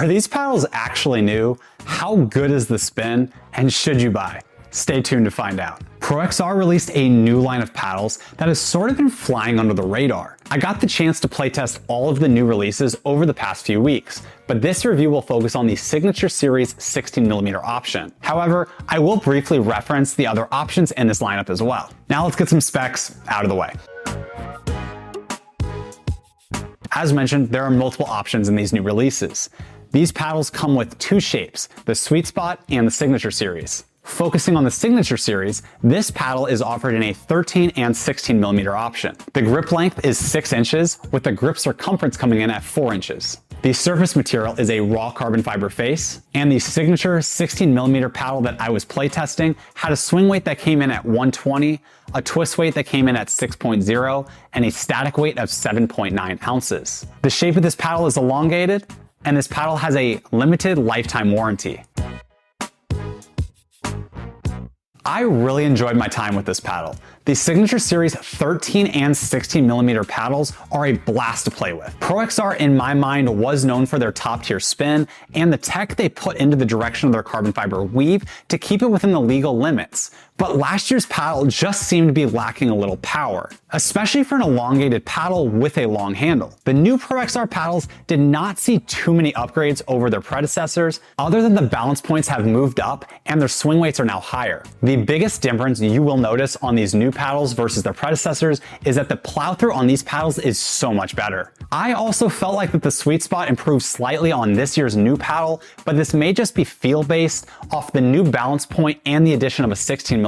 Are these paddles actually new? How good is the spin? And should you buy? Stay tuned to find out. ProXR released a new line of paddles that has sort of been flying under the radar. I got the chance to playtest all of the new releases over the past few weeks, but this review will focus on the Signature Series 16mm option. However, I will briefly reference the other options in this lineup as well. Now let's get some specs out of the way. As mentioned, there are multiple options in these new releases. These paddles come with two shapes, the Sweet Spot and the Signature Series. Focusing on the Signature Series, this paddle is offered in a 13 and 16mm option. The grip length is 6 inches, with the grip circumference coming in at 4 inches. The surface material is a raw carbon fiber face, and the Signature 16mm paddle that I was playtesting had a swing weight that came in at 120, a twist weight that came in at 6.0, and a static weight of 7.9 ounces. The shape of this paddle is elongated, and this paddle has a limited lifetime warranty. I really enjoyed my time with this paddle. The Signature Series 13 and 16mm paddles are a blast to play with. ProXR, in my mind, was known for their top tier spin and the tech they put into the direction of their carbon fiber weave to keep it within the legal limits. But last year's paddle just seemed to be lacking a little power, especially for an elongated paddle with a long handle. The new ProXR paddles did not see too many upgrades over their predecessors, other than the balance points have moved up and their swing weights are now higher. The biggest difference you will notice on these new paddles versus their predecessors is that the plow through on these paddles is so much better. I also felt like that the Sweet Spot improved slightly on this year's new paddle, but this may just be feel based off the new balance point and the addition of a 16mm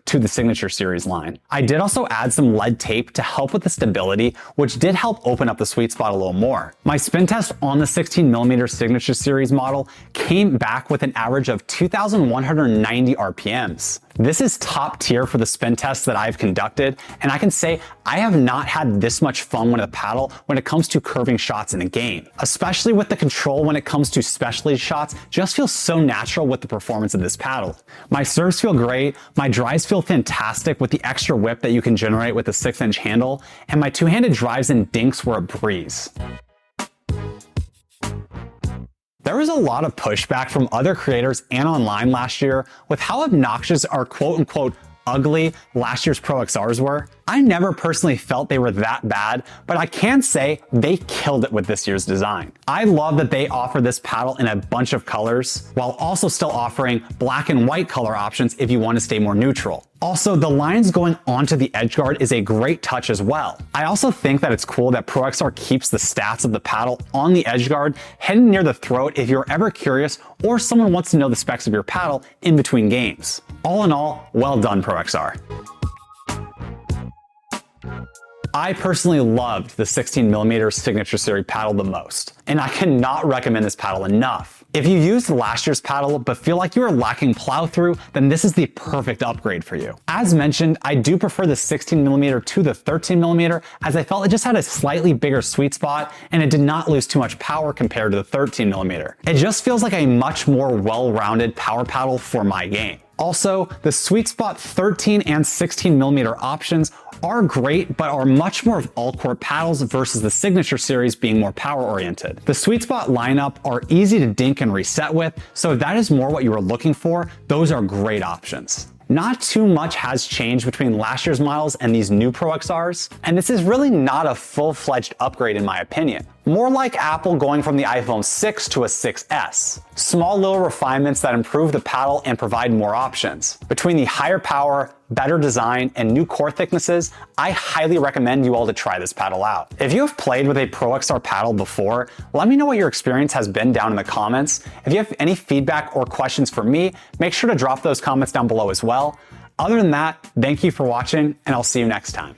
to the Signature Series line. I did also add some lead tape to help with the stability, which did help open up the Sweet Spot a little more. My spin test on the 16mm Signature Series model came back with an average of 2,190 RPMs. This is top tier for the spin tests that I've conducted, and I can say I have not had this much fun with a paddle when it comes to curving shots in a game. Especially with the control when it comes to specialty shots just feels so natural with the performance of this paddle. My serves feel great, my drives feel fantastic with the extra whip that you can generate with a 6-inch handle, and my two-handed drives and dinks were a breeze. There was a lot of pushback from other creators and online last year with how obnoxious our quote-unquote ugly last year's ProXRs were. I never personally felt they were that bad, but I can say they killed it with this year's design. I love that they offer this paddle in a bunch of colors, while also still offering black and white color options if you want to stay more neutral. Also, the lines going onto the edge guard is a great touch as well. I also think that it's cool that ProXR keeps the stats of the paddle on the edge guard hidden near the throat if you're ever curious or someone wants to know the specs of your paddle in between games. All in all, well done, ProXR. I personally loved the 16mm Signature Series paddle the most, and I cannot recommend this paddle enough. If you used last year's paddle but feel like you are lacking plow through, then this is the perfect upgrade for you. As mentioned, I do prefer the 16mm to the 13mm as I felt it just had a slightly bigger sweet spot and it did not lose too much power compared to the 13mm. It just feels like a much more well-rounded power paddle for my game. Also, the Sweet Spot 13 and 16mm options are great, but are much more of all-court paddles versus the Signature Series being more power-oriented. The Sweet Spot lineup are easy to dink and reset with, so if that is more what you are looking for, those are great options. Not too much has changed between last year's models and these new ProXRs, and this is really not a full-fledged upgrade in my opinion. More like Apple going from the iPhone 6 to a 6S. Small little refinements that improve the paddle and provide more options. Between the higher power, better design, and new core thicknesses, I highly recommend you all to try this paddle out. If you have played with a ProXR paddle before, let me know what your experience has been down in the comments. If you have any feedback or questions for me, make sure to drop those comments down below as well. Other than that, thank you for watching, and I'll see you next time.